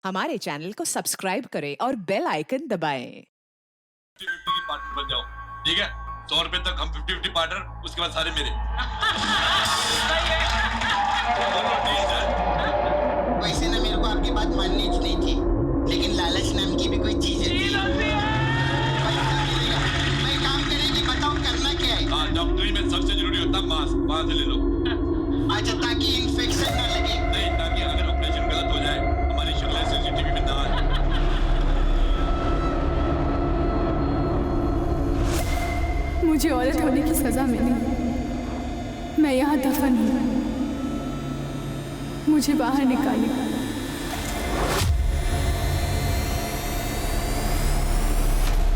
हमारे चैनल को सब्सक्राइब करें और बेल आइकन दबाएं। 50-50 की पार्टनर बन जाओ, ठीक है? 100 रुपए तक हम 50-50 पार्टनर, उसके बाद सारे मेरे। वैसे ना मेरे को आपकी बात माननी नहीं थी, लेकिन लालच नाम की भी कोई चीज है। पैसा मिलेगा, मैं काम करेगी, बताओ करना क्या है? हाँ, डॉक्टरी में सबसे जरूरी होता है मास्क, वहाँ से ले लो। अच्छा, ताकि इन्फेक्शन ना लगे। नहीं, ताकि अगर ऑपरेशन गलत हो जाए, हमारी शक्लें सीसीटीवी में ना आए। मुझे औरत होने की सजा मिली, मैं यहाँ दफन हूँ, मुझे बाहर निकालिए।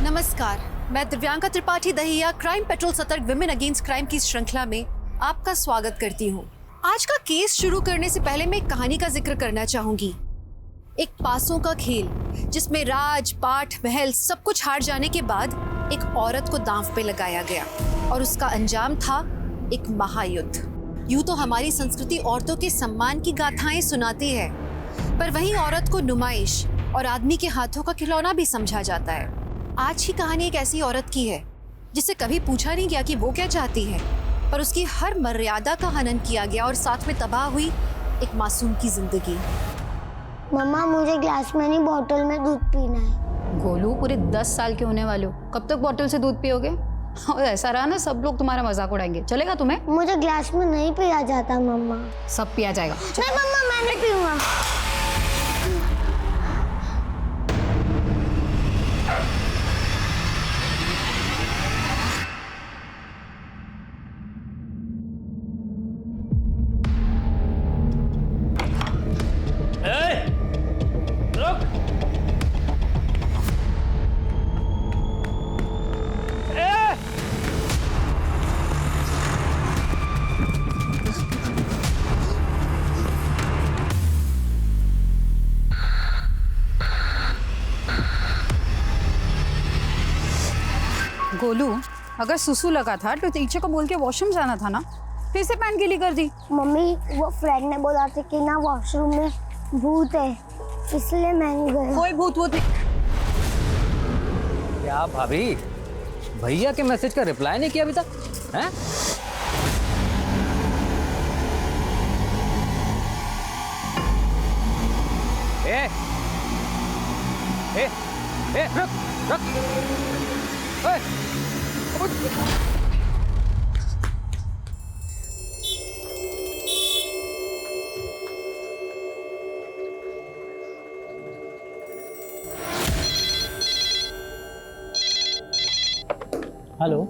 नमस्कार, मैं दिव्यांका त्रिपाठी दहिया क्राइम पेट्रोल सतर्क विमेन अगेंस्ट क्राइम की श्रृंखला में आपका स्वागत करती हूँ। आज का केस शुरू करने से पहले मैं एक कहानी का जिक्र करना चाहूंगी। एक पासों का खेल जिसमें राज, पाठ, महल सब कुछ हार जाने के बाद एक औरत को दांव पे लगाया गया और उसका अंजाम था एक महायुद्ध। यूं तो हमारी संस्कृति औरतों के सम्मान की गाथाएं सुनाती है, पर वहीं औरत को नुमाइश और आदमी के हाथों का खिलौना भी समझा जाता है। आज की कहानी एक ऐसी औरत की है जिसे कभी पूछा नहीं गया कि वो क्या चाहती है, पर उसकी हर मर्यादा का हनन किया गया और साथ में तबाह हुई एक मासूम की जिंदगी। मम्मा, मुझे ग्लास में नहीं बॉटल में दूध पीना है। गोलू, पूरे 10 साल के होने वाले हो, कब तक बॉटल से दूध पियोगे? और ऐसा रहा ना, सब लोग तुम्हारा मजाक उड़ाएंगे। चलेगा तुम्हें? मुझे ग्लास में नहीं पिया जाता मम्मा। सब पिया जाएगा। नहीं मम्मा, मैं नहीं पीऊंगा। गोलू, अगर सुसु लगा था तो टीचर को बोल के वॉशरूम जाना था ना, फिर से पैंट गीली कर दी। मम्मी, वो फ्रेंड ने बोला था कि ना वॉशरूम में भूत है, इसलिए मैं नहीं गया। कोई भूत वूत नहीं। क्या भाभी, भैया के मैसेज का रिप्लाई नहीं किया अभी तक? हैं? रुक रुक। हेलो,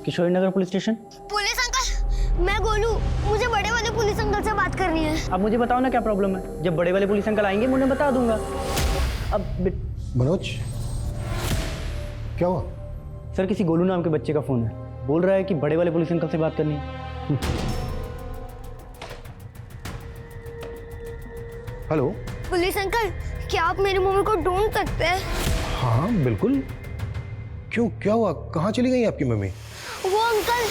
किशोरी नगर पुलिस स्टेशन। पुलिस अंकल, मैं गोलू, मुझे बड़े वाले पुलिस अंकल से बात करनी है। अब मुझे बताओ ना क्या प्रॉब्लम है। जब बड़े वाले पुलिस अंकल आएंगे मैं उन्हें बता दूंगा। अब मनोज, क्या हुआ? सर, किसी गोलू नाम के बच्चे का फोन है, बोल रहा है कि बड़े वाले पुलिस अंकल से बात करनी है। हेलो पुलिस अंकल, क्या आप मेरी मम्मी को ढूंढ सकते हैं? हाँ बिल्कुल, क्यों, क्या हुआ? कहाँ चली गई आपकी मम्मी? वो अंकल।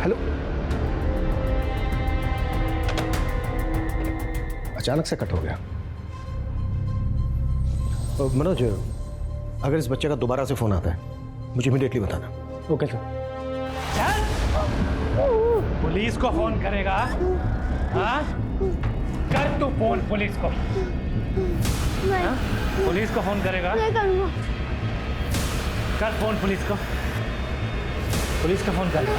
हेलो, अचानक से कट हो गया। मनोज, अगर इस बच्चे का दोबारा से फोन आता है मुझे इमीडिएटली बताना। Okay sir. पुलिस को फोन करेगा? हाँ? कर तू फोन पुलिस को। हाँ? पुलिस को फोन करेगा? मैं करूँगा। कर फोन पुलिस को। पुलिस को फोन करेगा?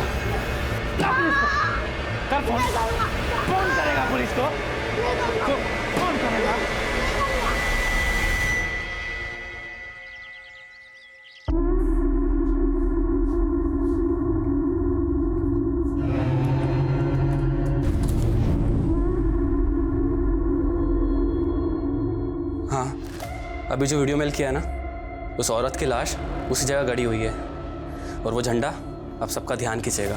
कर फोन। फोन करेगा पुलिस को? फोन करेगा? हाँ, अभी जो वीडियो मेल किया है ना, उस औरत की लाश उसी जगह गड़ी हुई है और वो झंडा अब सबका ध्यान खींचेगा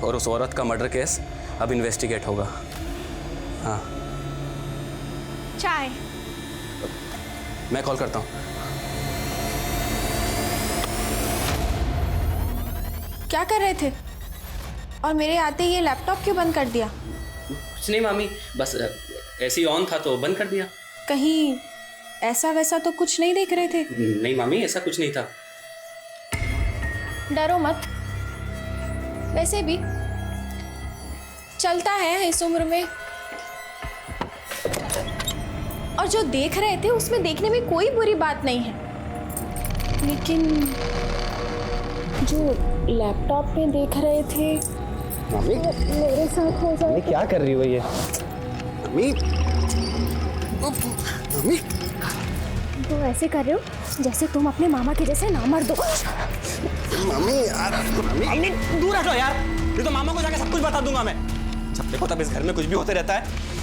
और उस औरत का मर्डर केस अब इन्वेस्टिगेट होगा। हाँ, चाय। मैं कॉल करता हूँ। क्या कर रहे थे? और मेरे आते ही ये लैपटॉप क्यों बंद कर दिया? कुछ नहीं मामी, बस ऐसे ही ऑन था तो बंद कर दिया। कहीं ऐसा वैसा तो कुछ नहीं देख रहे थे? नहीं मामी, ऐसा कुछ नहीं था। डरो मत, वैसे भी चलता है इस उम्र में। और जो देख रहे थे उसमें देखने में कोई बुरी बात नहीं है, लेकिन जो लैपटॉप में देख रहे थे मामी, मेरे साथ हो जाए। क्या कर रही हो ये? मामी, मामी, तो ऐसे कर रहे हो जैसे तुम अपने मामा के जैसे ना मर दो। मामी यार, मामी दूर हटो यार, ये तो मामा को जाके सब कुछ बता दूंगा मैं। जब देखो तब इस घर में कुछ भी होते रहता है।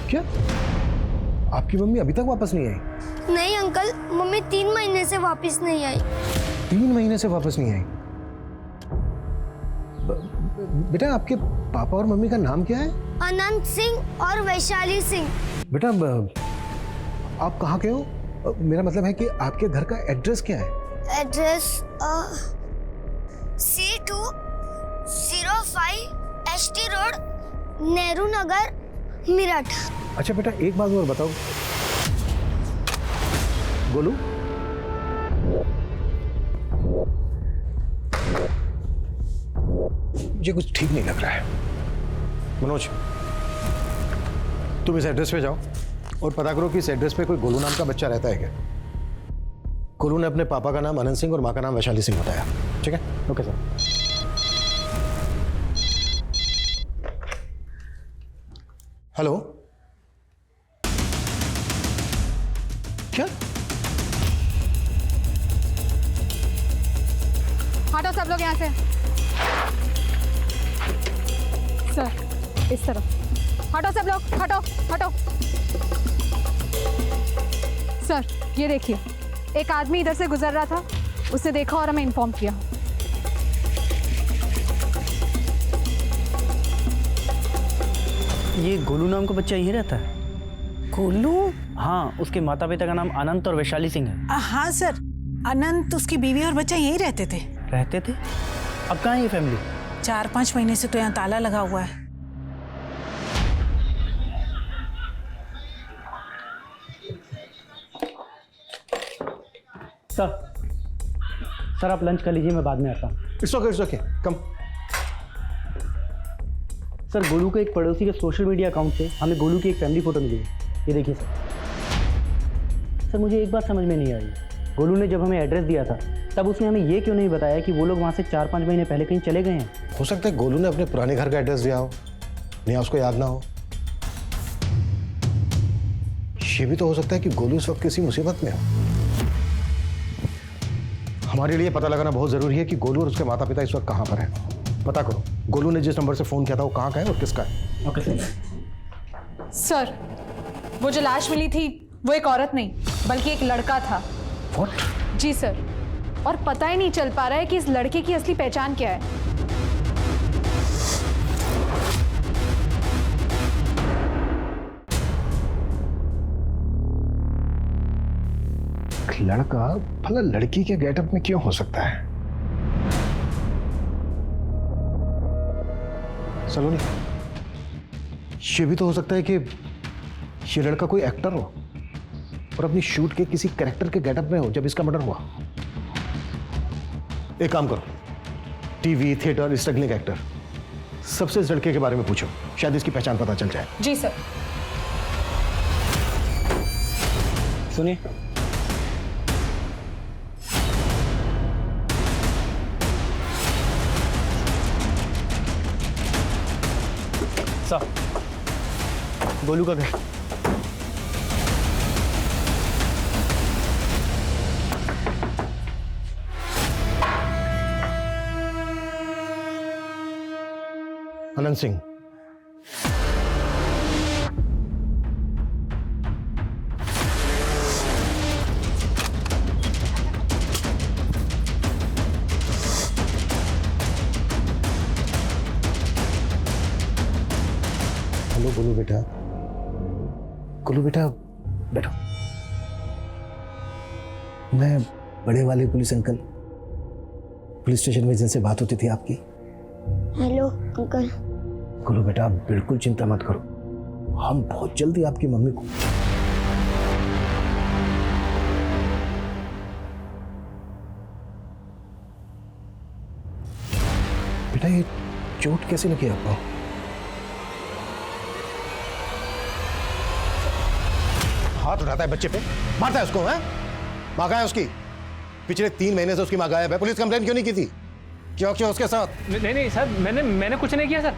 क्या आपकी मम्मी अभी तक वापस नहीं आई? नहीं अंकल, मम्मी 3 महीने से वापस नहीं आई। 3 महीने से वापस नहीं आई? बेटा आपके पापा और मम्मी का नाम क्या है? अनंत सिंह और वैशाली सिंह। बेटा आप कहाँ के हो? मेरा मतलब है कि आपके घर का एड्रेस क्या है? Address C205 ST road, Nehru Nagar, Meerut. अच्छा बेटा एक बात और बताओ, गोलू ये कुछ ठीक नहीं लग रहा है। मनोज तुम इस एड्रेस पे जाओ और पता करो कि इस एड्रेस पे कोई गोलू नाम का बच्चा रहता है क्या। गोलू ने अपने पापा का नाम अनंत सिंह और माँ का नाम वैशाली सिंह बताया। ठीक है? Okay sir. हेलो, क्या? हटो सब लोग यहाँ से। सर इस तरफ हटो सब लोग, हटो हटो। सर ये देखिए, एक आदमी इधर से गुजर रहा था, उसने देखा और हमें इन्फॉर्म किया। ये गोलू नाम का बच्चा यहीं रहता है? गोलू? हाँ, उसके माता पिता का नाम अनंत और वैशाली सिंह है। हाँ सर, अनंत, उसकी बीवी और बच्चा यहीं रहते थे। रहते थे? अब कहाँ है ये फैमिली? 4-5 महीने से तो यहाँ ताला लगा हुआ है। सर आप लंच कर लीजिए, मैं बाद में आता हूँ। It's okay, come. Sir Golu के एक पड़ोसी के सोशल मीडिया अकाउंट से हमें गोलू की एक फैमिली फोटो मिली है, ये देखिए सर मुझे एक बात समझ में नहीं आई। गोलू ने जब हमें एड्रेस दिया था तब उसने हमें ये क्यों नहीं बताया कि वो लोग वहाँ से 4-5 महीने पहले कहीं चले गए हैं। हो सकता है गोलू ने अपने पुराने घर का एड्रेस दिया हो या उसको याद ना हो। ये भी तो हो सकता है कि गोलू इस वक्त किसी मुसीबत में हो। हमारे लिए पता लगाना बहुत जरूरी है कि गोलू और उसके माता पिता इस वक्त कहाँ पर हैं। पता करो गोलू ने जिस नंबर से फोन किया था वो कहाँ का है और किसका है। ओके सर वो जो लाश मिली थी वो एक औरत नहीं बल्कि एक लड़का था। What? जी सर, और पता ही नहीं चल पा रहा है कि इस लड़के की असली पहचान क्या है। लड़का भला लड़की के गेटअप में क्यों हो सकता है? सलोनी, ये भी तो हो सकता है कि ये लड़का कोई एक्टर हो और अपनी शूट के किसी कैरेक्टर के गेटअप में हो जब इसका मर्डर हुआ। एक काम करो, टीवी, थिएटर, स्ट्रगलिंग एक्टर, सबसे इस लड़के के बारे में पूछो, शायद इसकी पहचान पता चल जाए। जी सर। सुनिए, सर, गोलू का घर। अनंत सिंह, हेलो गोलू बेटा। गोलू बेटा बैठो। मैं बड़े वाले पुलिस अंकल, पुलिस स्टेशन में जिनसे बात होती थी आपकी। Hello uncle. गोलू बेटा आप बिल्कुल चिंता मत करो, हम बहुत जल्दी आपकी मम्मी को। बेटा ये चोट कैसे लगी आपको? हाथ उठाता है बच्चे पे, मारता है उसको, है? माँ कहाँ है उसकी? पिछले 3 महीने से उसकी माँ गायब है। पुलिस कंप्लेंट क्यों नहीं की थी? क्यों क्यों उसके साथ? नहीं सर, मैंने कुछ नहीं किया सर,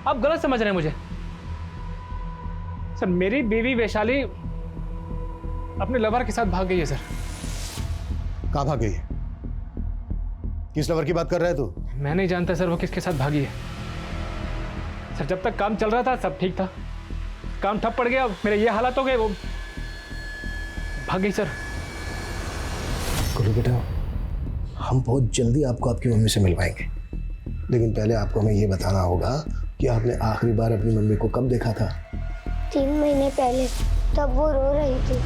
आप गलत समझ रहे हैं मुझे। सर मेरी बीवी वैशाली अपने लवर के साथ भाग गई है सर। कहाँ भाग गई है? किस लवर की बात कर रहा है तू? मैं नहीं जानता सर वो किसके साथ भागी है। सर जब तक काम चल रहा था सब ठीक था, काम ठप पड़ गया, मेरे ये हालात हो गए, वो भाग गई सर। गोलू बेटा हम बहुत जल्दी आपको आपकी मम्मी से मिलवाएंगे, लेकिन पहले आपको हमें ये बताना होगा कि आपने आखिरी बार अपनी मम्मी को कब देखा था? 3 महीने पहले, तब वो रो रही थी।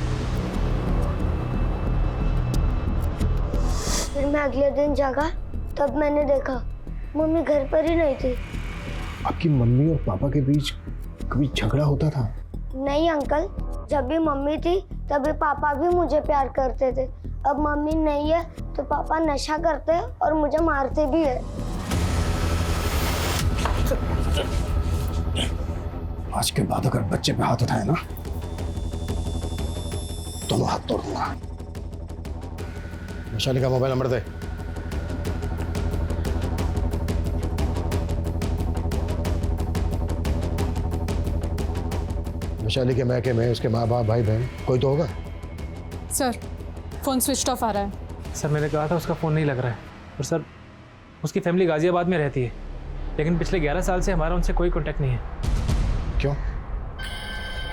फिर मैं अगले दिन जागा, तब मैंने देखा मम्मी घर पर ही नहीं थी। आपकी मम्मी और पापा के बीच कभी झगड़ा होता था? नहीं अंकल, जब भी मम्मी थी तभी पापा भी मुझे प्यार करते थे। अब मम्मी नहीं है तो पापा नशा करते हैं और मुझे मारते भी है। आज के बाद अगर बच्चे पे हाथ उठाए ना, दोनों हाथ तोड़ दूंगा। वैशाली का मोबाइल नंबर दे। वैशाली के मैके में उसके माँ बाप भाई बहन कोई तो होगा? सर फोन स्विच ऑफ आ रहा है। सर मैंने कहा था उसका फ़ोन नहीं लग रहा है, और सर उसकी फैमिली गाजियाबाद में रहती है, लेकिन पिछले 11 साल से हमारा उनसे कोई कांटेक्ट नहीं है। क्यों?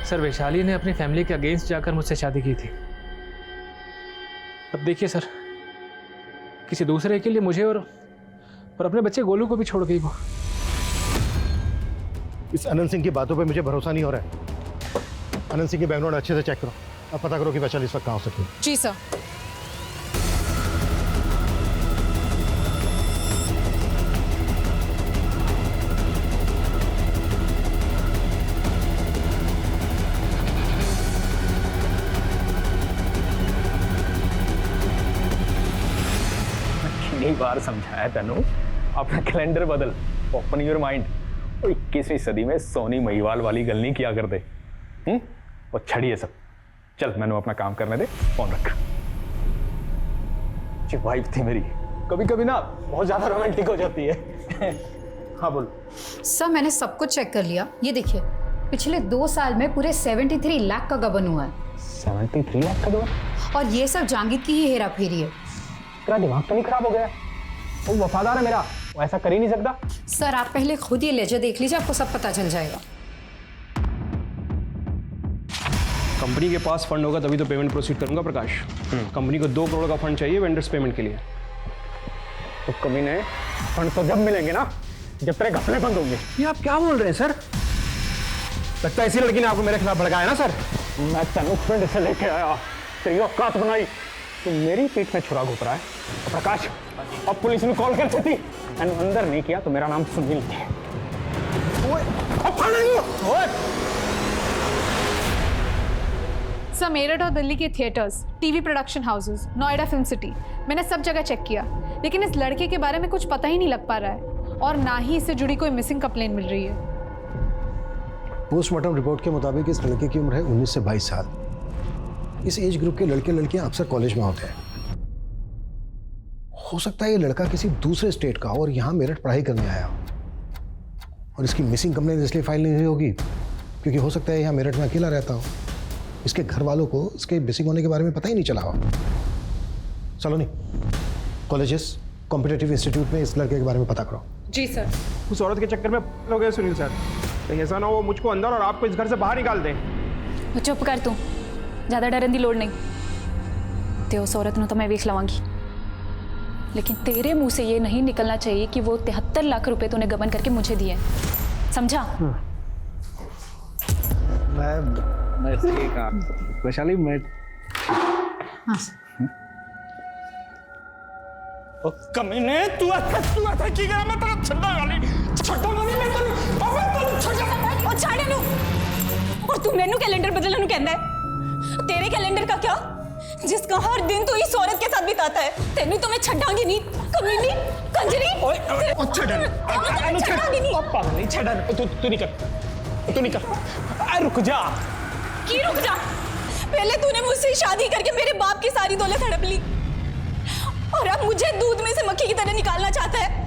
सर वैशाली ने अपनी फैमिली के अगेंस्ट जाकर मुझसे शादी की थी। अब देखिए सर, किसी दूसरे के लिए मुझे और अपने बच्चे गोलू को भी छोड़ गई वो। इस अनंत सिंह की बातों पे मुझे भरोसा नहीं हो रहा है। अनंत सिंह की बैकग्राउंड अच्छे से चेक करो, अब पता करो कि वैशाली इस वक्त कहाँ हो सकती है। जी सर। कितनी बार समझाया तनु, अपना कैलेंडर बदल, ओपन योर माइंड। 21वीं सदी में सोनी महिवाल वाली गल नहीं किया करते। और छड़िए सब, चल मैंने अपना काम करने दे, फोन रख। जी वाइफ थी मेरी, कभी कभी ना बहुत ज्यादा रोमांटिक हो जाती है। हाँ बोल। सर मैंने सब कुछ चेक कर लिया, ये देखिए पिछले 2 साल में पूरे 73 लाख का गबन हुआ है। 73 लाख का गबन? और ये सब जांगिद की ही हेरा फेरी है। तेरा दिमाग तो नहीं खराब हो गया? वो वफादार है मेरा, वो ऐसा कर ही नहीं सकता। सर आप पहले खुद ये लेजर देख लीजिए, आपको सब पता चल जाएगा। कंपनी के पास फंड होगा तभी तो पेमेंट प्रोसीड करूंगा प्रकाश। कंपनी को 2 करोड़ का फंड चाहिए वेंडर्स पेमेंट के लिए। तो कमीने फंड तो जब मिलेंगे ना, जब तेरे घपले बंद होंगे। ये आप क्या बोल रहे हैं सर? लगता है इसी लड़की ने आपको मेरे खिलाफ भड़काया ना सर? मैं तेनू पिंड से लेके आया, तेरी औकात बनाई, तो मेरी पीठ में छुरा घुप रहा है। प्रकाश अब पुलिस ने कॉल कर देती, अंदर नहीं किया तो मेरा नाम सुनील है। सर मेरठ और दिल्ली के theatres, TV production houses, Noida film city, मैंने सब जगह चेक किया, लेकिन इस लड़के के बारे में कुछ पता ही नहीं लग पा रहा है, और ना ही इससे जुड़ी कोई मिसिंग कंप्लेंट मिल रही है। पोस्टमार्टम रिपोर्ट के मुताबिक इस लड़के की उम्र है 19 से 22 साल। इस एज ग्रुप के लड़के लड़कियां अक्सर कॉलेज में होते हैं। हो सकता है ये लड़का किसी दूसरे स्टेट का और यहाँ मेरठ पढ़ाई करने आया हो। और इसकी मिसिंग कंप्लेंट इसलिए फाइल नहीं हुई होगी क्योंकि हो सकता है यहाँ मेरठ में अकेला रहता हो। इसके घर वालों को इसके मिसिंग होने के बारे में पता ही नहीं चला हो। सलोनी, कॉलेजेस, कॉम्पिटिटिव इंस्टीट्यूट में इस लड़के के बारे में पता करो। जी सर। उस औरत के चक्कर में हो गए सुनील सर, कहीं ऐसा ना हो मुझको अंदर और आपको इस घर से बाहर निकाल दें। चुप कर तू, ज़्यादा डरन की लोड़ नहीं। ते उस औरत तो मैं वेख लवांगी, लेकिन तेरे मुंह से ये नहीं निकलना चाहिए कि वो 73 लाख रुपए तूने गबन करके मुझे दिए, समझा? मैं ठीक हूं वैशाली, मैं ओ कमीने तू आता की करा, मैं तेरा छड्डा वाली मैं तेरे अबे तेरे छड्डा और छाड़े नु। और तू मेनू कैलेंडर बदलने नु कहंदा है? तेरे कैलेंडर का क्या, जिसका हर दिन तू इस औरत के साथ बिताता है? तेनू तो मैं छड्डांगी नहीं, कमीनी, कंजरी। ओए छड्डांगी नहीं, पापा नहीं छड्डा। तू नहीं कर आ रुक जा। की रुक जा? पहले तूने मुझसे शादी करके मेरे बाप की सारी दौलत हड़प ली और अब मुझे दूध में से मक्खी की तरह निकालना चाहता है।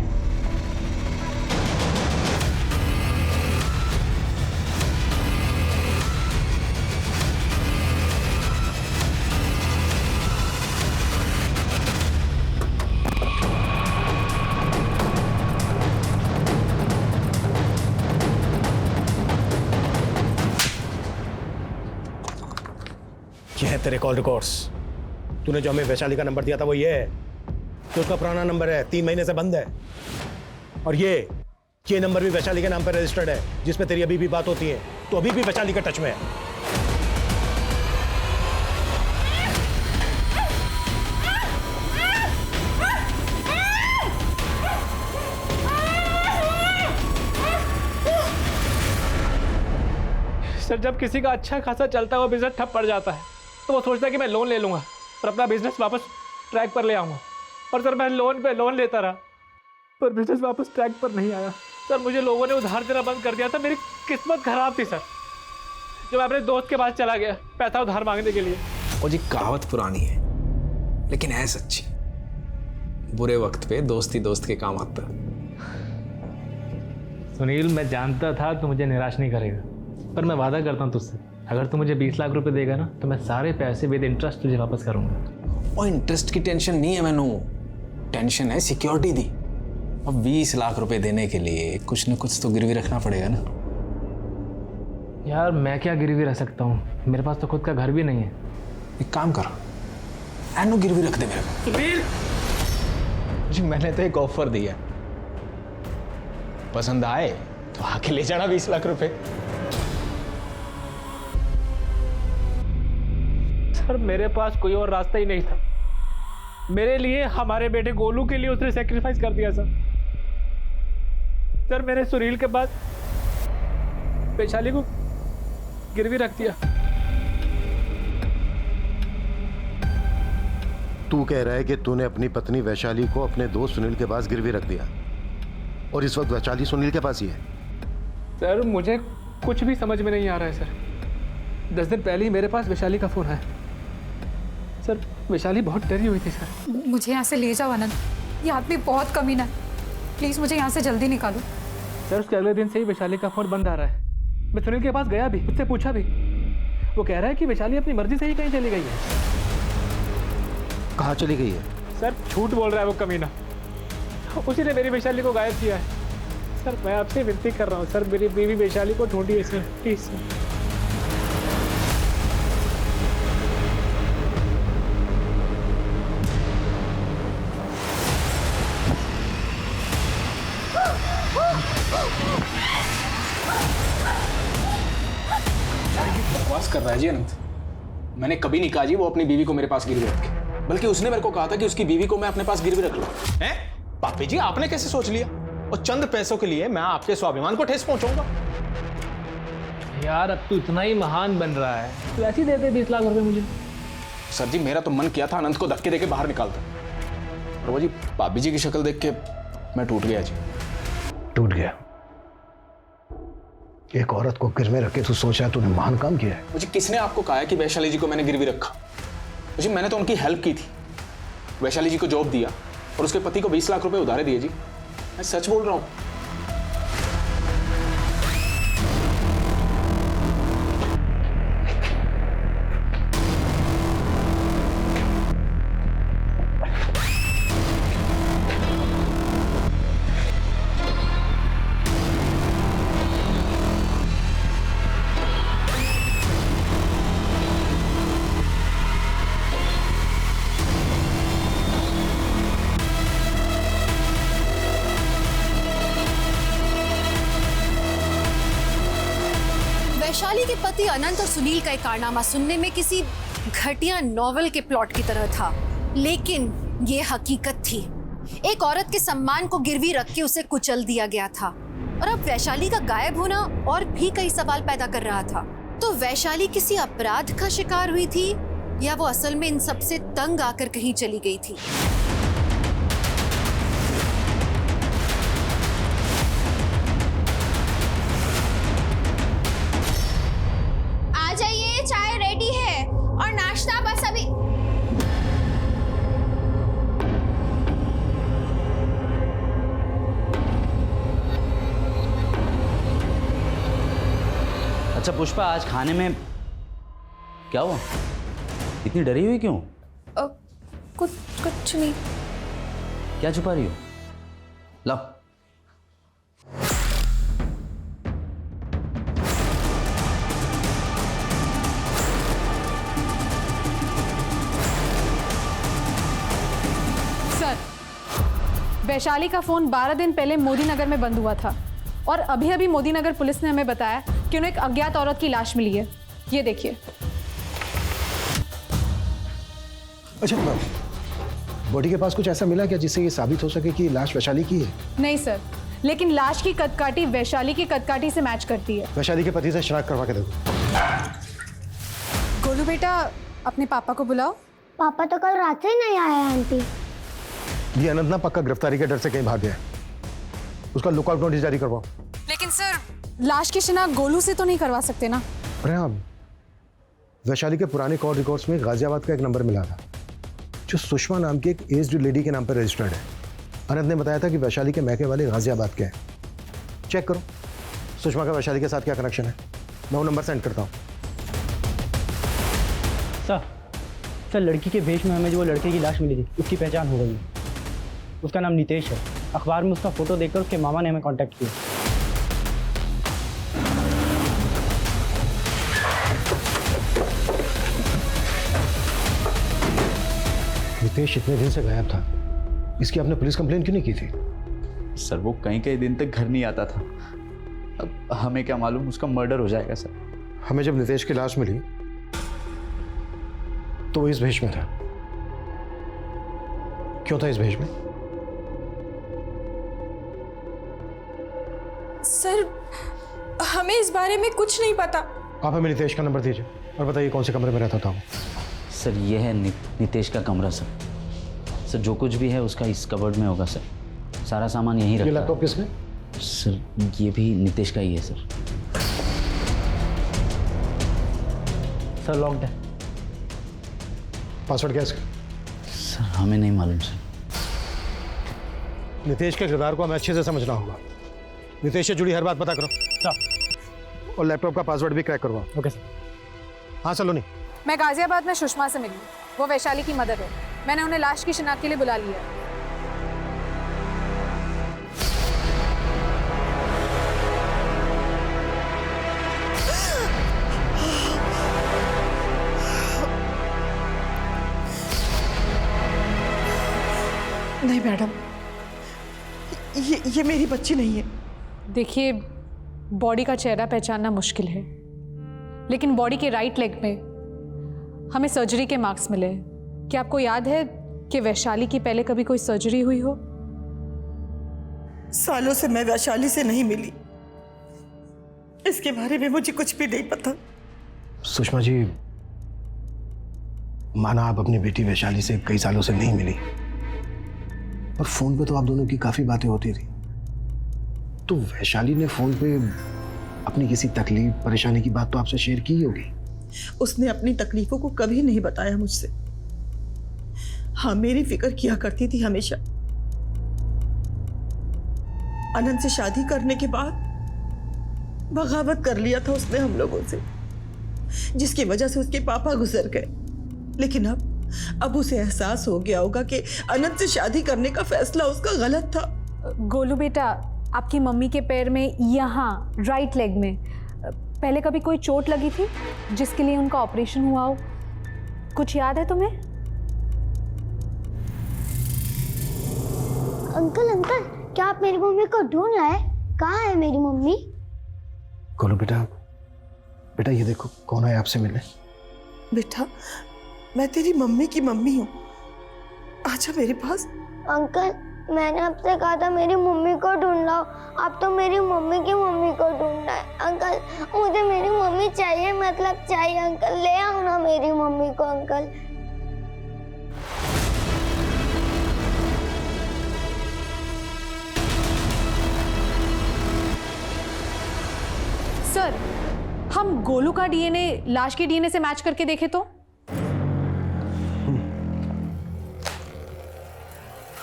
ये है तेरे कॉल रिकॉर्ड्स। तूने जो हमें वैशाली का नंबर दिया था वो ये है, तो उसका पुराना नंबर है, 3 महीने से बंद है। और ये नंबर भी वैशाली के नाम पर रजिस्टर्ड है, जिसमें तेरी अभी भी बात होती है। तो अभी भी वैशाली के टच में है। सर, जब किसी का अच्छा खासा चलता हुआ बिजनेस ठप पड़ जाता है तो वो सोचता है कि मैं लोन ले लूंगा और अपना बिजनेस वापस ट्रैक पर ले आऊंगा। और सर, मैं लोन पे लोन लेता रहा पर बिजनेस वापस ट्रैक पर नहीं आया। सर, मुझे लोगों ने उधार देना बंद कर दिया था। मेरी किस्मत खराब थी सर, जब मैं अपने दोस्त के पास चला गया पैसा उधार मांगने के लिए। वो जी कहावत पुरानी है लेकिन है सच्ची, बुरे वक्त पे दोस्ती दोस्त के काम आता है। सुनील, मैं जानता था तू मुझे निराश नहीं करेगा, पर मैं वादा करता हूँ तुझसे, अगर तू मुझे 20 लाख रुपए देगा ना तो मैं सारे पैसे विद इंटरेस्ट तुझे वापस करूंगा। और इंटरेस्ट की टेंशन नहीं है मैनू, टेंशन है सिक्योरिटी दी। अब 20 लाख रुपए देने के लिए कुछ न कुछ तो गिरवी रखना पड़ेगा ना। यार, मैं क्या गिरवी रख सकता हूँ, मेरे पास तो खुद का घर भी नहीं है। एक काम कर, एनो गिरवी रख दे मेरे को। सुनील जी, मैंने तो एक ऑफर दिया, पसंद आए तो आके ले जाना 20 लाख रुपए। सर, मेरे पास कोई और रास्ता ही नहीं था। मेरे लिए, हमारे बेटे गोलू के लिए उसने सैक्रिफाइस कर दिया सर। सर, मैंने सुनील के बाद वैशाली को गिरवी रख दिया। तू कह रहा है कि तूने अपनी पत्नी वैशाली को अपने दोस्त सुनील के पास गिरवी रख दिया और इस वक्त वैशाली सुनील के पास ही है? सर, मुझे कुछ भी समझ में नहीं आ रहा है सर। 10 दिन पहले ही मेरे पास वैशाली का फोन आया। सर, वैशाली बहुत डरी हुई थी सर। मुझे यहाँ से ले जाओ आनंद, ये आदमी बहुत कमीना है। प्लीज़ मुझे यहाँ से जल्दी निकालो। सर, उसके अगले दिन से ही वैशाली का फोन बंद आ रहा है। मैं सुनील के पास गया भी, उससे पूछा भी, वो कह रहा है कि वैशाली अपनी मर्जी से ही कहीं चली गई है। कहाँ चली गई है? सर, झूठ बोल रहा है वो कमीना, उसी ने मेरी वैशाली को गायब किया है। सर, मैं आपसे विनती कर रहा हूँ सर, मेरी बीवी वैशाली को ढूंढिए सर, प्लीज सर। बकवास कर रहा है जी अनंत। मैंने कभी नहीं कहा जी वो अपनी बीवी को मेरे पास गिरवी रखे, बल्कि उसने मेरे को कहा था कि उसकी बीवी को मैं अपने पास गिरवी रख लूं। हैं? पापी जी, आपने कैसे सोच लिया? और चंद पैसों के लिए मैं आपके स्वाभिमान को ठेस पहुंचाऊंगा? यार, अब तू इतना ही महान बन रहा है, तू ऐसे ही दे दे 20 लाख रुपए मुझे। सर जी, मेरा तो मन किया था अनंत को धक्के देके बाहर निकालता, और वो जी भाभी जी की शक्ल देख के मैं टूट गया जी। टूट गया? एक औरत को गिरवे रख के तू सोच रहा है तूने महान काम किया है? मुझे किसने आपको कहा है कि वैशाली जी को मैंने गिरवी रखा? जी, मैंने तो उनकी हेल्प की थी, वैशाली जी को जॉब दिया और उसके पति को 20 लाख रुपए उधारे दिए जी। मैं सच बोल रहा हूं। वैशाली के पति अनंत और सुनील का एक कारनामा सुनने में किसी घटिया नॉवेल के प्लॉट की तरह था, लेकिन ये हकीकत थी। एक औरत के सम्मान को गिरवी रख के उसे कुचल दिया गया था और अब वैशाली का गायब होना और भी कई सवाल पैदा कर रहा था। तो वैशाली किसी अपराध का शिकार हुई थी या वो असल में इन सब से तंग आकर कहीं चली गई थी? आ जाइए, चाय रेडी है और नाश्ता बस अभी। अच्छा पुष्पा, आज खाने में क्या हुआ? इतनी डरी हुई क्यों? कुछ नहीं। क्या छुपा रही हो? लाओ। सर, वैशाली का फोन 12 दिन पहले मोदी नगर में बंद हुआ था और अभी अभी मोदी नगर पुलिस ने हमें बताया कि उन्हें एक अज्ञात औरत की लाश मिली है। ये देखिए। अच्छा, बॉडी के पास कुछ ऐसा मिला क्या जिससे ये साबित हो सके कि लाश वैशाली की है? नहीं सर, लेकिन लाश की कदकाठी वैशाली की कदकाठी से मैच करती है। वैशाली के पति से शनाख्त करवा के देखो। गोलू बेटा, अपने पापा को बुलाओ। पापा तो कल रात से ही नहीं आए हैं आंटी। ये अनंत ना पक्का गिरफ्तारी के डर से कहीं भाग गया है। उसका लुकआउट नोटिस जारी करवाओ। लेकिन सर, लाश की शिनाख्त गोलू से तो नहीं करवा सकते ना? अरे हाँ, वैशाली के पुराने कॉल रिकॉर्ड्स में गाजियाबाद का एक नंबर मिला था जो सुषमा नाम की एक एज्ड लेडी के नाम पर रजिस्टर्ड है। अनंत ने बताया था कि वैशाली के मैके वाले गाजियाबाद के हैं। चेक करो सुषमा का वैशाली के साथ क्या कनेक्शन है। मैं वो नंबर सेंड करता हूँ। सर, लड़की के भेष में हमें जो वो लड़के की लाश मिली थी उसकी पहचान हो गई है। उसका नाम नितेश है। अखबार में उसका फोटो देखकर उसके मामा ने हमें कांटेक्ट किया। नितेश इतने दिन से गायब था, इसकी आपने पुलिस कंप्लेन क्यों नहीं की थी? सर वो कई दिन तक घर नहीं आता था। अब हमें क्या मालूम उसका मर्डर हो जाएगा सर। हमें जब नितेश की लाश मिली तो वो इस भेष में था। क्यों था इस भेष में? सर, हमें इस बारे में कुछ नहीं पता। आप हमें नितेश का नंबर दीजिए और बताइए कौन से कमरे में रहता था वो। सर ये है नितेश का कमरा सर। सर जो कुछ भी है उसका इस कबर्ड में होगा सर। सारा सामान यहीं रखा है। ये लैपटॉप किसमें? सर ये भी नितेश का ही है सर। सर लॉक्ड है। पासवर्ड क्या है इसका? सर हमें नहीं मालूम सर। नितेश के किरदार को हमें अच्छे से समझना होगा। नितेश से जुड़ी हर बात पता करो सर। और लैपटॉप का पासवर्ड भी क्रैक करवाओ। Okay sir. हाँ सलोनी। मैं गाजियाबाद में सुषमा से मिली। वो वैशाली की मदर है। मैंने उन्हें लाश की शिनाख्त के लिए बुला लिया। नहीं मैडम, ये मेरी बच्ची नहीं है। देखिए, बॉडी का चेहरा पहचानना मुश्किल है, लेकिन बॉडी के राइट लेग में हमें सर्जरी के मार्क्स मिले। क्या आपको याद है कि वैशाली की पहले कभी कोई सर्जरी हुई हो? सालों से मैं वैशाली से नहीं मिली, इसके बारे में मुझे कुछ भी नहीं पता। सुषमा जी, माना आप अपनी बेटी वैशाली से कई सालों से नहीं मिली, और फोन पे तो आप दोनों की काफी बातें होती थी। तो वैशाली ने फोन पे अपनी किसी तकलीफ परेशानी की बात तो आपसे शेयर की होगी। उसने अपनी तकलीफों को कभी नहीं बताया मुझसे। हाँ, मेरी फिक्र किया करती थी हमेशा। अनंत से शादी करने के बाद बगावत कर लिया था उसने हम लोगों से, जिसकी वजह से उसके पापा गुजर गए। लेकिन अब उसे एहसास हो गया होगा कि अनंत से शादी करने का फैसला उसका गलत था। गोलू बेटा, आपकी मम्मी के पैर में यहाँ राइट लेग में पहले कभी कोई चोट लगी थी जिसके लिए उनका ऑपरेशन हुआ हो? कुछ याद है तुम्हें? अंकल, क्या आप मेरी मम्मी को ढूंढ रहे हैं? कहाँ है मेरी मम्मी? गोलू बेटा, बेटा ये देखो कौन है आपसे मिलने। बेटा मैं तेरी मम्मी की मम्मी हूँ, आजा मेरे पास। अंकल मैंने आपसे कहा था मेरी मम्मी को ढूंढ लाओ, आप तो मेरी मम्मी की मम्मी को ढूंढना है। अंकल मुझे मेरी मम्मी चाहिए, मतलब चाहिए अंकल, ले आओ ना मेरी मम्मी को अंकल। सर हम गोलू का डीएनए लाश के डीएनए से मैच करके देखें तो?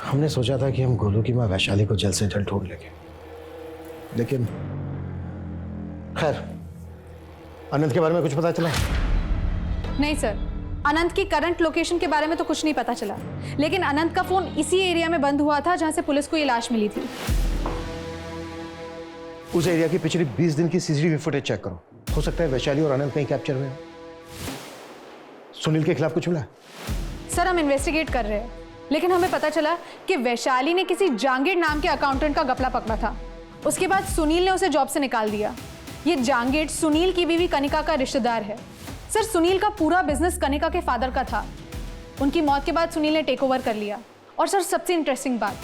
हमने सोचा था कि हम गोलू की माँ वैशाली को जल्द से जल्द ढूंढ लेंगे, लेकिन खैर अनंत के बारे में कुछ पता चला? नहीं सर, अनंत की करंट लोकेशन के बारे में तो कुछ नहीं पता चला, लेकिन अनंत का फोन इसी एरिया में बंद हुआ था जहां से पुलिस को ये लाश मिली थी। उस एरिया की पिछली 20 दिन की सीसीटीवी फुटेज चेक करो, हो सकता है वैशाली और अनंत कहीं कैप्चर हुए। सुनील के खिलाफ कुछ मिला? सर हम इन्वेस्टिगेट कर रहे हैं, लेकिन हमें पता चला कि वैशाली ने किसी जांगीर नाम के अकाउंटेंट का घपला पकड़ा था। उसके बाद सुनील ने उसे जॉब से निकाल दिया। ये जांगीर सुनील की बीवी कनिका का रिश्तेदार है। सर सुनील का पूरा बिजनेस कनिका के फादर का था। उनकी मौत के बाद सुनील ने टेक ओवर कर लिया। और सर सबसे इंटरेस्टिंग बात,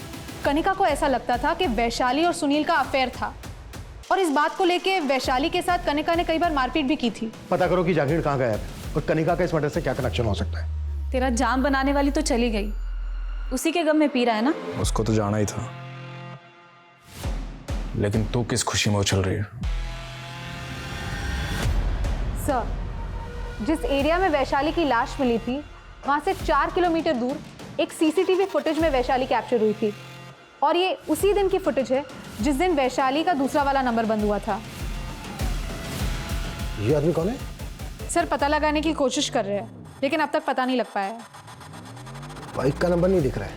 कनिका को ऐसा लगता था कि वैशाली और सुनील का अफेयर था, और इस बात को लेके वैशाली के साथ कनिका ने कई बार मारपीट भी की थी। पता करो कि जांगीर कहाँ गया है और कनिका का इस मर्डर से क्या कनेक्शन हो सकता है। तेरा जाम बनाने वाली तो चली गई, उसी के गम में पी रहा है ना। उसको तो जाना ही था, लेकिन तू किस खुशी में उछल रही है? सर जिस एरिया में वैशाली की लाश मिली थी वहां से 4 किलोमीटर दूर एक सीसीटीवी फुटेज में वैशाली कैप्चर हुई थी, और ये उसी दिन की फुटेज है जिस दिन वैशाली का दूसरा वाला नंबर बंद हुआ था। ये आदमी कौन है? सर पता लगाने की कोशिश कर रहे हैं, लेकिन अब तक पता नहीं लग पाया है। बाइक का नंबर नहीं दिख रहा है,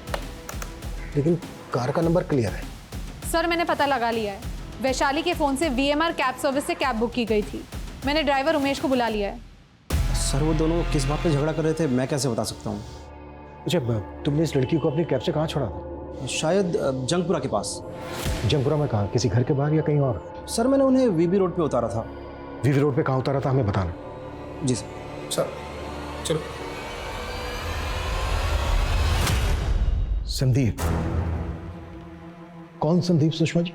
लेकिन कार का नंबर क्लियर है। सर मैंने पता लगा लिया है, वैशाली के फोन से VMR कैब सर्विस से कैब बुक की गई थी। मैंने ड्राइवर उमेश को बुला लिया है। सर वो दोनों किस बात पे झगड़ा कर रहे थे मैं कैसे बता सकता हूँ? अच्छा तुमने इस लड़की को अपनी कैब से कहाँ छोड़ा था? शायद जंगपुरा के पास। जंगपुरा में कहाँ, किसी घर के बाहर या कहीं और? सर मैंने उन्हें VB रोड पे उतारा था। VB रोड पे कहाँ उतारा था हमें बताना। जी सर। सर चलो। संदीप? कौन संदीप सुषमा जी?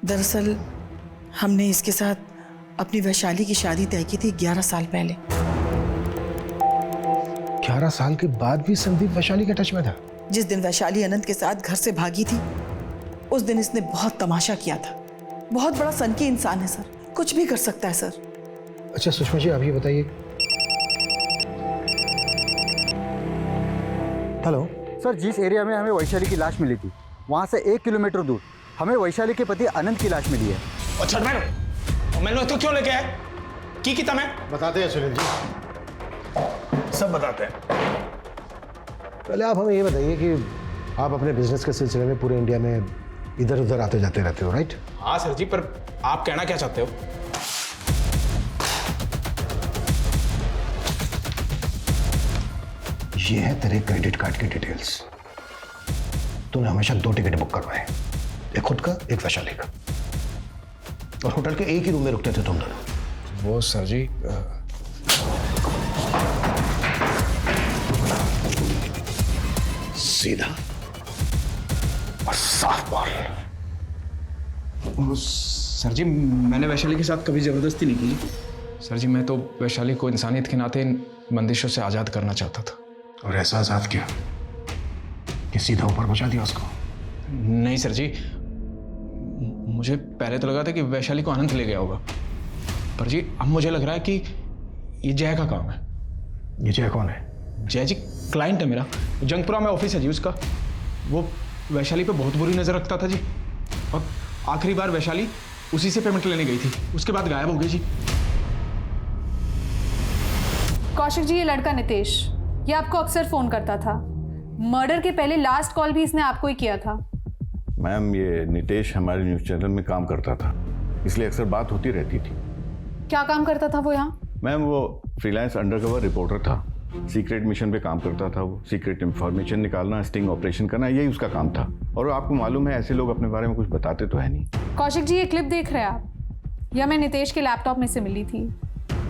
दरअसल हमने इसके साथ अपनी वैशाली की शादी तय की थी 11 साल पहले। 11 साल के बाद भी संदीप वैशाली के टच में था? जिस दिन वैशाली अनंत के साथ घर से भागी थी उस दिन इसने बहुत तमाशा किया था। बहुत बड़ा सनकी इंसान है सर, कुछ भी कर सकता है सर। अच्छा सुषमा जी आप ये बताइए। हेलो सर, जिस एरिया में हमें वैशाली की लाश मिली थी वहाँ से 1 किलोमीटर दूर हमें वैशाली के पति अनंत की लाश मिली है। और छठ मैंने तो क्यों लेके आए? की किता मैं बताते हैं सुनील जी, सब बताते हैं। पहले आप हमें ये बताइए कि आप अपने बिजनेस के सिलसिले में पूरे इंडिया में इधर उधर आते जाते रहते हो, राइट? हाँ सर जी, पर आप कहना क्या चाहते हो? ये है तेरे क्रेडिट कार्ड की डिटेल्स। तूने हमेशा 2 टिकट बुक करवाए, एक खुद का एक वैशाली का, और होटल के एक ही रूम में रुकते थे तुम दोनों। वो सर जी सीधा और साफ बोल। सर जी मैंने वैशाली के साथ कभी जबरदस्ती नहीं की। सर जी मैं तो वैशाली को इंसानियत के नाते इन बंदिशों से आज़ाद करना चाहता था। और ऐसा आज़ाद किया कि सीधा ऊपर पहुंचा दिया उसको? नहीं सर जी, मुझे पहले तो लगा था कि वैशाली को अनंत ले गया होगा, पर जी अब मुझे लग रहा है कि ये जय का काम है। ये जय कौन है? जय जी क्लाइंट है मेरा, जंगपुरा में ऑफिस है जी उसका। वो वैशाली पे बहुत बुरी नज़र रखता था जी, और आखिरी बार वैशाली उसी से पेमेंट लेने गई थी, उसके बाद गायब हो गई जी। कौशिक जी ये लड़का नितेश, ये आपको अक्सर फोन करता था। मर्डर के पहले लास्ट कॉल भी इसने आपको ही किया था। मैम ये नितेश हमारे न्यूज़ चैनल में काम करता था, इसलिए अक्सर बात होती रहती थी। क्या काम करता था वो यहाँ? मैम वो फ्रीलांस अंडरकवर रिपोर्टर था, सीक्रेट मिशन पे काम करता था। वो सीक्रेट इंफॉर्मेशन निकालना, स्टिंग ऑपरेशन करना, यही उसका काम था। और आपको मालूम है ऐसे लोग अपने बारे में कुछ बताते तो है नहीं। कौशिक जी ये क्लिप देख रहे हैं आप? यह मैं नितेश के लैपटॉप में से मिली थी।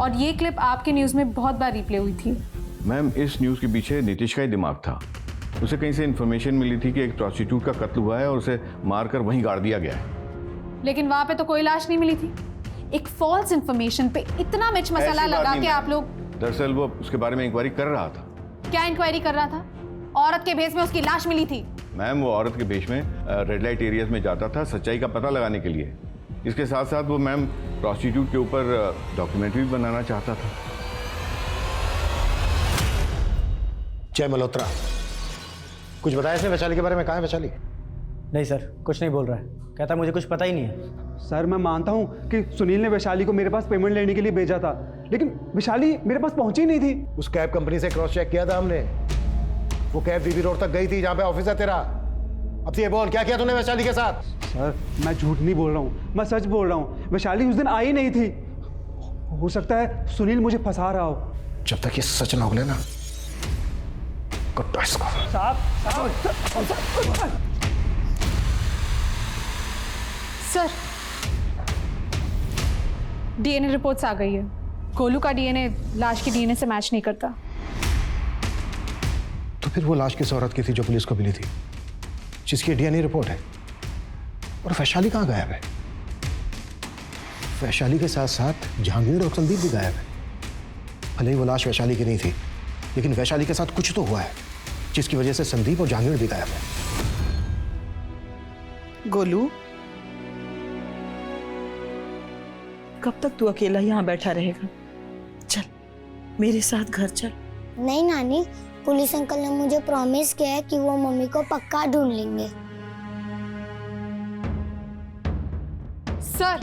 और ये क्लिप आपके न्यूज़ में बहुत बार रिप्ले हुई थी। मैम, इस न्यूज़ के पीछे नीतीश का ही दिमाग था। उसे कहीं से इन्फॉर्मेशन मिली थी कि एक प्रोस्टिट्यूट का कत्ल हुआ है और उसे मारकर वहीं गाड़ दिया गया है। लेकिन वहाँ पे तो कोई लाश नहीं मिली थी। एक फॉल्स इन्फॉर्मेशन पे इतना मिर्च मसाला लगा के आप लोग। दरअसल वो उसके बारे में इंक्वायरी कर रहा था। क्या इंक्वायरी कर रहा था? औरत के भेष में उसकी लाश मिली थी। मैम, वो औरत के भेष में रेड लाइट एरियाज में जाता था सच्चाई का पता लगाने के लिए। इसके साथ साथ वो मैम प्रोस्टिट्यूट के ऊपर डॉक्यूमेंट्री भी बनाना चाहता था। जय मल्होत्रा, कुछ बताया इसने वैशाली के बारे में? कहाँ है वैशाली? नहीं सर, कुछ नहीं बोल रहा है। कहता मुझे कुछ पता ही नहीं है। सर मैं मानता हूँ कि सुनील ने वैशाली को मेरे पास पेमेंट लेने के लिए भेजा था, लेकिन वैशाली मेरे पास पहुंची नहीं थी। उस कैब कंपनी से क्रॉस चेक किया था हमने। वो कैब बीबी रोड तक गई थी जहाँ पे ऑफिस है तेरा। अब तो ये बोल, क्या किया तूने वैशाली के साथ? सर मैं झूठ नहीं बोल रहा हूँ, मैं सच बोल रहा हूँ। वैशाली उस दिन आई नहीं थी। हो सकता है सुनील मुझे फंसा रहा हो। जब तक ये सच ना उगले ना, कुत्ता इसको। सर, डीएनए रिपोर्ट्स आ गई है। गोलू का डीएनए लाश की डीएनए से मैच नहीं करता। तो फिर वो लाश किस औरत की थी जो पुलिस को मिली थी, जिसकी डीएनए रिपोर्ट है? और वैशाली कहाँ गायब है? वैशाली के साथ साथ जहांगीर और संदीप भी गायब है। भले ही वो लाश वैशाली की नहीं थी, लेकिन वैशाली के साथ कुछ तो हुआ है जिसकी वजह से संदीप और जहांगीर भी गायब है। गोलू, कब तक तू अकेला यहाँ बैठा रहेगा? चल मेरे साथ घर चल। नहीं नानी, पुलिस अंकल ने मुझे प्रॉमिस किया है कि वो मम्मी को पक्का ढूंढ लेंगे। सर,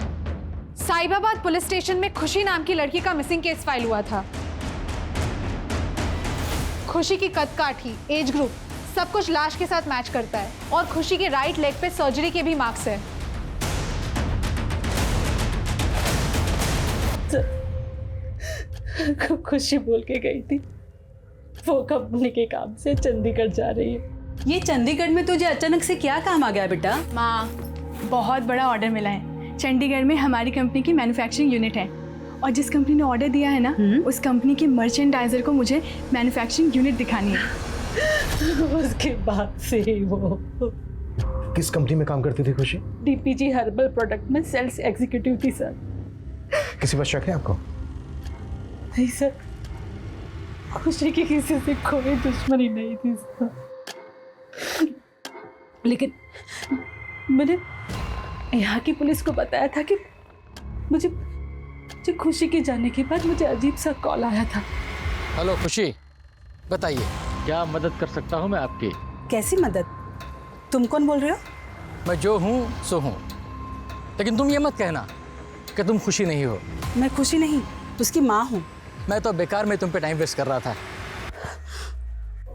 साहिबाबाद पुलिस स्टेशन में खुशी नाम की लड़की का मिसिंग केस फाइल हुआ था। खुशी की कद काठी, एज ग्रुप, सब कुछ लाश के साथ मैच करता है और खुशी के राइट लेग पे सर्जरी के भी मार्क्स है। खुशी बोल के गई थी वो कंपनी के काम से चंडीगढ़ जा रही है। ये चंडीगढ़ में तुझे अचानक से क्या काम आ गया बेटा? माँ, बहुत बड़ा ऑर्डर मिला है। चंडीगढ़ में हमारी कंपनी की मैन्युफैक्चरिंग यूनिट है और जिस कंपनी ने ऑर्डर दिया है ना, उस कंपनी के मर्चेंडाइजर को मुझे मैन्युफैक्चरिंग यूनिट दिखानी है। उसके बाद से ही वो किस कंपनी में काम करती थी खुशी? डीपीजी हर्बल प्रोडक्ट में सेल्स एग्जीक्यूटिव थी सर। किसी पर शक है आपको? नहीं सर, खुशी की किसी से कोई दुश्मनी नहीं थी सर। लेकिन मैंने यहाँ की पुलिस को बताया था कि मुझे खुशी के जाने के बाद मुझे अजीब सा कॉल आया था। हेलो खुशी, बताइए क्या मदद कर सकता हूँ मैं आपकी? कैसी मदद? तुम कौन बोल रहे हो? मैं जो हूँ सो हूँ, लेकिन तुम ये मत कहना कि तुम खुशी नहीं हो। मैं खुशी नहीं, उसकी माँ हूँ। मैं तो बेकार में तुम पे टाइम वेस्ट कर रहा था।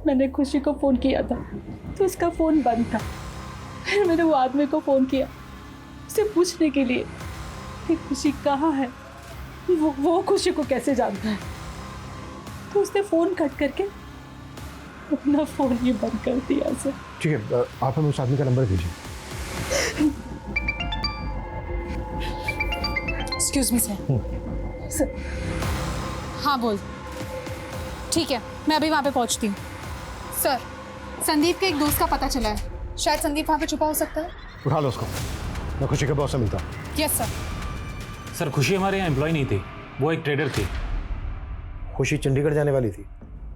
मैंने खुशी को फ़ोन किया था तो उसका फ़ोन बंद था। फिर मैंने वो आदमी को फ़ोन किया उसे पूछने के लिए कि खुशी कहाँ है, वो खुशी को कैसे जानता है। तो उसने फ़ोन कट करके अपना फ़ोन ही बंद कर दिया सर। ठीक है, आप हमें उस आदमी का नंबर दीजिए। Excuse me sir. हाँ बोल। ठीक है, मैं अभी वहाँ पे पहुँचती हूँ। सर, संदीप के एक दोस्त का पता चला है, शायद संदीप वहाँ पे छुपा हो सकता है। उठा लो उसको, मैं खुशी के बॉस से मिलता हूँ। Yes sir. सर खुशी हमारे यहाँ एम्प्लॉय नहीं थी, वो एक ट्रेडर थी। खुशी चंडीगढ़ जाने वाली थी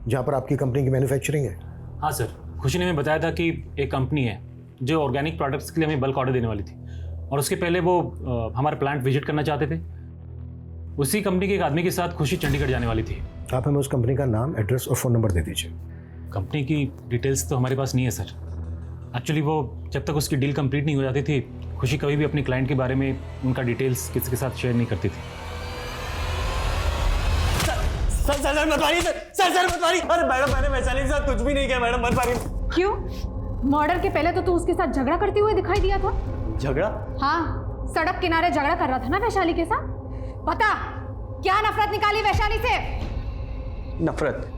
जहाँ पर आपकी कंपनी की मैन्युफैक्चरिंग है? हाँ सर, खुशी ने हमें बताया था कि एक कंपनी है जो ऑर्गेनिक प्रोडक्ट्स के लिए हमें बल्क ऑर्डर देने वाली थी और उसके पहले वो हमारा प्लांट विजिट करना चाहते थे। उसी कंपनी के एक आदमी के साथ खुशी चंडीगढ़ जाने वाली थी। आप हमें उस कंपनी का नाम, एड्रेस और फ़ोन नंबर दे दीजिए। कंपनी की डिटेल्स तो हमारे पास नहीं है सर। एक्चुअली वो जब तक उसकी डील कंप्लीट नहीं हो जाती थी, खुशी कभी भी अपने क्लाइंट के बारे में उनका डिटेल्स किसी के साथ शेयर नहीं करती थी। सर मत मारिए सर मत मारिए। अरे मैडम, मैंने वैशाली के साथ कुछ भी नहीं किया मैडम, मत मारिए। क्यों? मर्डर के पहले तो तू उसके साथ झगड़ा करते हुए दिखाई दिया था। झगड़ा? हाँ, सड़क किनारे झगड़ा कर रहा था ना वैशाली के साथ। बता, क्या नफरत निकाली वैशाली से? नफरत?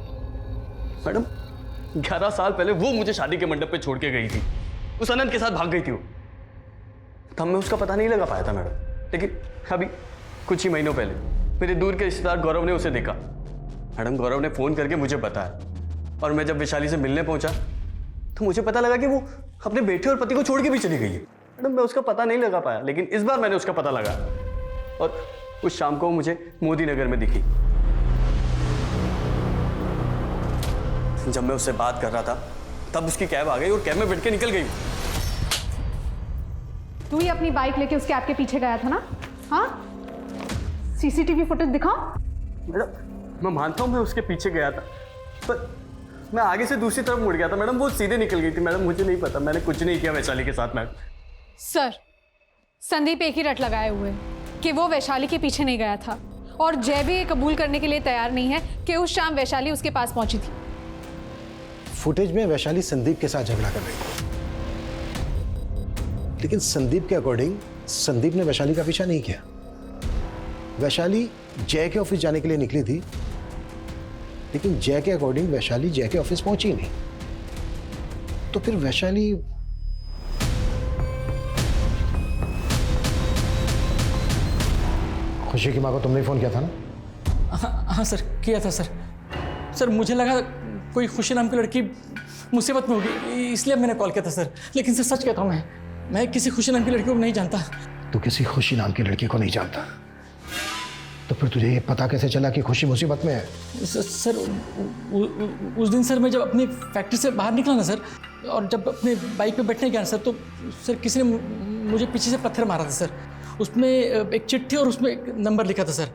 मैडम, 11 साल पहले वो मुझे शादी के मंडप पे छोड़ के गई थी, उस अनंत के साथ भाग गई थी वो। तब मैं उसका पता नहीं लगा पाया था मैडम, लेकिन अभी कुछ ही महीनों पहले मेरे दूर के रिश्तेदार गौरव ने उसे देखा। मैडम, गौरव ने फ़ोन करके मुझे बताया, और मैं जब वैशाली से मिलने पहुंचा तो मुझे पता लगा कि वो अपने बेटे और पति को छोड़ के भी चली गई है। मैडम, मैं उसका पता नहीं लगा पाया, लेकिन इस बार मैंने उसका पता लगा, और उस शाम को मुझे मोदी नगर में दिखी। जब मैं उससे बात कर रहा था तब उसकी कैब आ गई और कैब में बैठ के निकल गई। तू ही अपनी बाइक लेके उसके आपके पीछे गया था ना? हाँ, सीसीटीवी फुटेज दिखाओ। मैडम, मैं मानता हूँ मैं उसके पीछे गया था, पर मैं आगे से दूसरी तरफ मुड़ गया था। मैडम, वो सीधे निकल गई थी। मैडम, मुझे नहीं पता, मैंने कुछ नहीं किया वैशाली के साथ। मैडम सर, संदीप एक ही रट लगाए हुए कि वो वैशाली के पीछे नहीं गया था, और जय भी ये कबूल करने के लिए तैयार नहीं है कि उस शाम वैशाली उसके पास पहुंची थी। फुटेज में वैशाली संदीप के साथ झगड़ा कर रही थी, लेकिन संदीप के अकॉर्डिंग संदीप ने वैशाली का पीछा नहीं किया। वैशाली जय के ऑफिस जाने के लिए निकली थी, लेकिन जय के अकॉर्डिंग वैशाली जय के ऑफिस पहुंची नहीं। तो फिर वैशाली खुशी की मां को तुमने फोन किया था ना? हाँ सर, किया था सर। सर, मुझे लगा कोई खुशी नाम की लड़की मुसीबत में होगी, इसलिए मैंने कॉल किया था सर। लेकिन सर, सच कहता हूँ, मैं किसी खुशी नाम की लड़की को नहीं जानता। तू किसी खुशी नाम की लड़की को नहीं जानता? तो फिर तुझे ये पता कैसे चला कि खुशी मुसीबत में है? सर, उस दिन सर मैं जब अपनी फैक्ट्री से बाहर निकला ना सर, और जब अपने बाइक पे बैठने गया सर, तो सर किसी ने मुझे पीछे से पत्थर मारा था सर। उसमें एक चिट्ठी और उसमें एक नंबर लिखा था सर।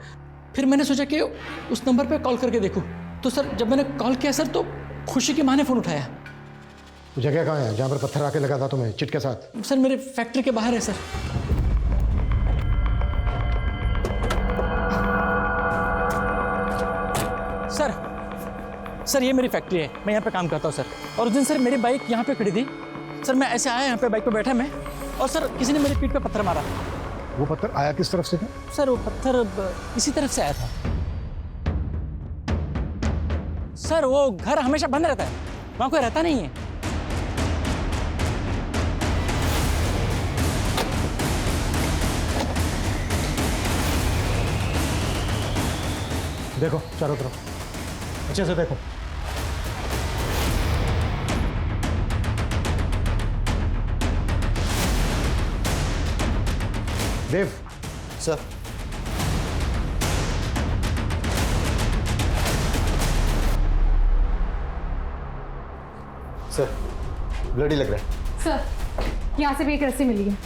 फिर मैंने सोचा कि उस नंबर पे कॉल करके देखूं। तो सर, जब मैंने कॉल किया सर, तो खुशी की माँ ने फ़ोन उठाया। वो जगह कहाँ है जहाँ पर पत्थर आके लगा था तुम्हें चिट के साथ? सर, मेरे फैक्ट्री के बाहर है सर। सर, ये मेरी फैक्ट्री है, मैं यहाँ पे काम करता हूँ सर। और उस दिन सर मेरी बाइक यहाँ पे खड़ी थी सर। मैं ऐसे आया यहाँ पे, बाइक पे बैठा मैं, और सर किसी ने मेरी पीठ पे पत्थर मारा। वो पत्थर आया किस तरफ से था? सर, वो पत्थर इसी तरफ से आया था सर। वो घर हमेशा बंद रहता है, वहाँ कोई रहता नहीं है। देखो चारों तरफ अच्छे से देखो। देव सर, सर ब्लडी लग रहा है। सर, यहाँ से भी एक रस्सी मिली है।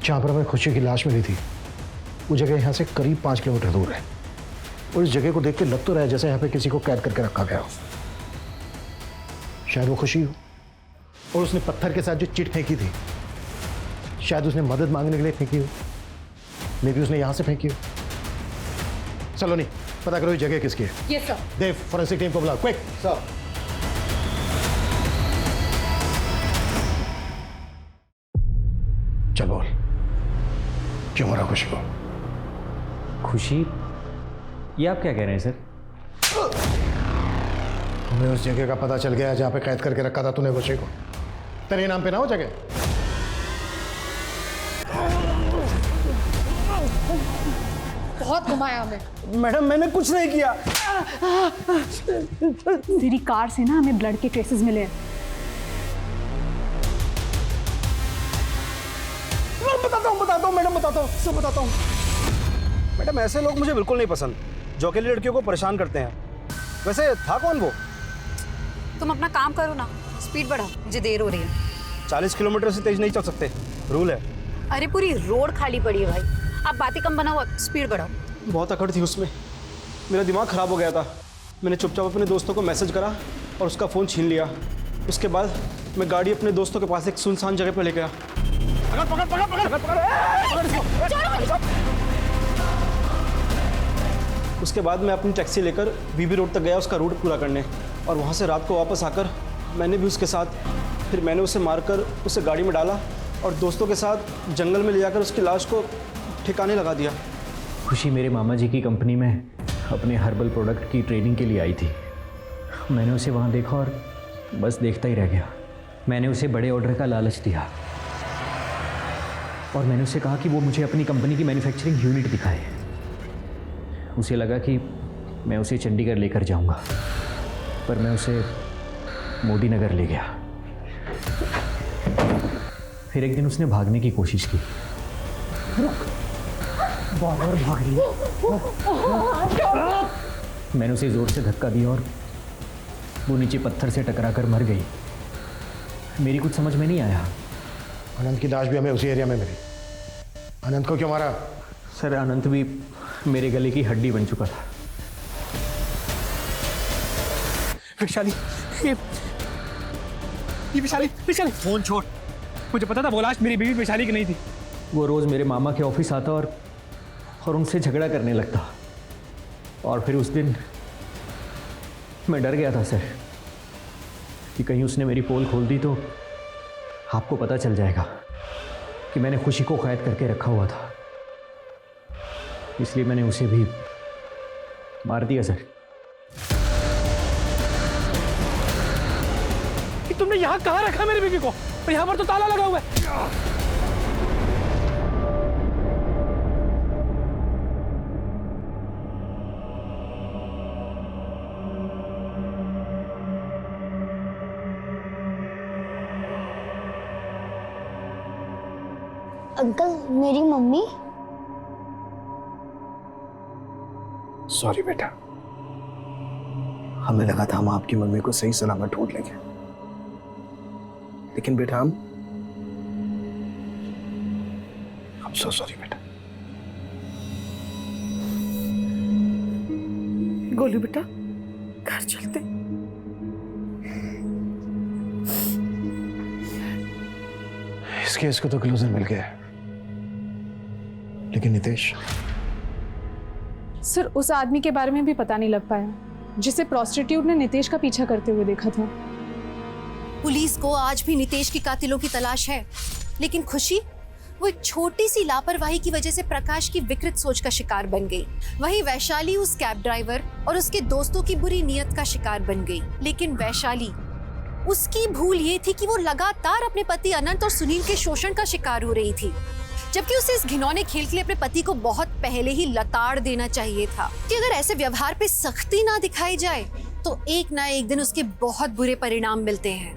जहाँ पर हमें खुशी की लाश मिली थी, वो जगह यहाँ से करीब 5 किलोमीटर दूर है। और इस जगह को देख के लग तो रहा है जैसे यहाँ पे किसी को कैद करके रखा गया हो। शायद वो खुशी हो, और उसने पत्थर के साथ जो चिट फेंकी थी, शायद उसने मदद मांगने के लिए फेंकी हो। मे भी उसने यहाँ से फेंकी हो। चलो नहीं, पता करो ये जगह किसकी है। Yes sir. Dev, forensic team को बुलाओ, क्विक। सर। चल बोल, क्यों मरा खुशी को? खुशी? ये आप क्या कह रहे हैं सर? हमें उस जगह का पता चल गया जहाँ पे कैद करके रखा था तूने खुशी को। तेरे नाम पे ना हो जगह? बहुत घुमाया हमें। मैडम, मैंने कुछ नहीं किया। तेरी कार से ना हमें ब्लड के ट्रेसेस मिले हैं। बताता हूँ मैडम, बताता हूँ, सब बताता हूँ। मैडम, ऐसे लोग मुझे बिल्कुल नहीं पसंद जो अकेली लड़कियों को परेशान करते हैं। वैसे था कौन वो? तुम अपना काम करो ना, स्पीड बढ़ाओ, मुझे देर हो रही है। 40 किलोमीटर से तेज नहीं चल सकते, रूल है। अरे पूरी रोड खाली पड़ी है भाई, आप बातें कम बनाओ, स्पीड बढ़ाओ। बहुत अकड़ थी उसमें, मेरा दिमाग खराब हो गया था। मैंने चुपचाप अपने दोस्तों को मैसेज करा और उसका फ़ोन छीन लिया। उसके बाद मैं गाड़ी अपने दोस्तों के पास एक सुनसान जगह पर ले गया। उसके बाद मैं अपनी टैक्सी लेकर बीबी रोड तक गया उसका रूट पूरा करने, और वहाँ से रात को वापस आकर मैंने भी उसके साथ, फिर मैंने उसे मारकर उसे गाड़ी में डाला और दोस्तों के साथ जंगल में ले जाकर उसकी लाश को ठिकाने लगा दिया। खुशी मेरे मामा जी की कंपनी में अपने हर्बल प्रोडक्ट की ट्रेनिंग के लिए आई थी। मैंने उसे वहाँ देखा और बस देखता ही रह गया। मैंने उसे बड़े ऑर्डर का लालच दिया, और मैंने उसे कहा कि वो मुझे अपनी कंपनी की मैन्युफैक्चरिंग यूनिट दिखाए। उसे लगा कि मैं उसे चंडीगढ़ लेकर जाऊंगा, पर मैं उसे मोदी नगर ले गया। फिर एक दिन उसने भागने की कोशिश की। बाबर भाग रही है। मैंने उसे जोर से धक्का दिया और वो नीचे पत्थर से टकराकर मर गई। मेरी कुछ समझ में नहीं आया। अनंत की लाश भी हमें उसी एरिया में मिली। अनंत को क्यों मारा? सर, अनंत भी मेरे गले की हड्डी बन चुका था। वैशाली, ये वैशाली, वैशाली फोन छोड़। मुझे पता था वो लाश मेरी बीवी वैशाली की नहीं थी। वो रोज़ मेरे मामा के ऑफिस आता और उनसे झगड़ा करने लगता। और फिर उस दिन मैं डर गया था सर कि कहीं उसने मेरी पोल खोल दी तो आपको पता चल जाएगा कि मैंने खुशी को कैद करके रखा हुआ था। इसलिए मैंने उसे भी मार दिया सर। कि तुमने यहाँ कहाँ रखा मेरी बीवी को? और यहाँ पर तो ताला लगा हुआ है। अंकल, मेरी मम्मी। सॉरी बेटा, हमें लगा था हम आपकी मम्मी को सही सलामत ढूंढ लेंगे, लेकिन बेटा हम सो सॉरी बेटा। गोलू बेटा, घर चलते। इस केस को तो क्लोजर मिल गया, लेकिन नितेश। सर, उस आदमी के बारे में भी पता नहीं लग पाया जिसे प्रोस्टिट्यूट ने नितेश का पीछा करते हुए देखा था। पुलिस को आज भी नितेश की कातिलों की तलाश है, लेकिन खुशी वो एक छोटी सी लापरवाही की वजह से प्रकाश की विकृत सोच का शिकार बन गई। वहीं वैशाली उस कैब ड्राइवर और उसके दोस्तों की बुरी नीयत का शिकार बन गई। लेकिन वैशाली, उसकी भूल ये थी कि वो लगातार अपने पति अनंत और सुनील के शोषण का शिकार हो रही थी, जबकि उसे इस घिनौने खेल के लिए अपने पति को बहुत पहले ही लताड़ देना चाहिए था कि अगर ऐसे व्यवहार पे सख्ती ना दिखाई जाए तो एक ना एक दिन उसके बहुत बुरे परिणाम मिलते हैं।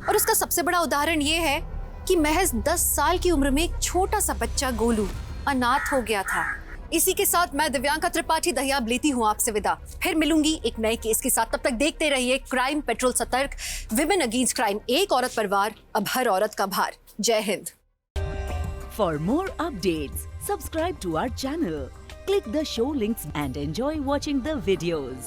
और उसका सबसे बड़ा उदाहरण ये है कि महज 10 साल की उम्र में एक छोटा सा बच्चा गोलू अनाथ हो गया था। इसी के साथ मैं दिव्यांका त्रिपाठी दहियाब लेती हूँ आपसे विदा। फिर मिलूंगी एक नए केस के साथ। तब तक देखते रहिए क्राइम पेट्रोल सतर्क, विमेन अगेंस्ट क्राइम, एक औरत पर वार, अब हर औरत का भार। जय Hind. For more updates, subscribe to our channel, click the show links and enjoy watching the videos.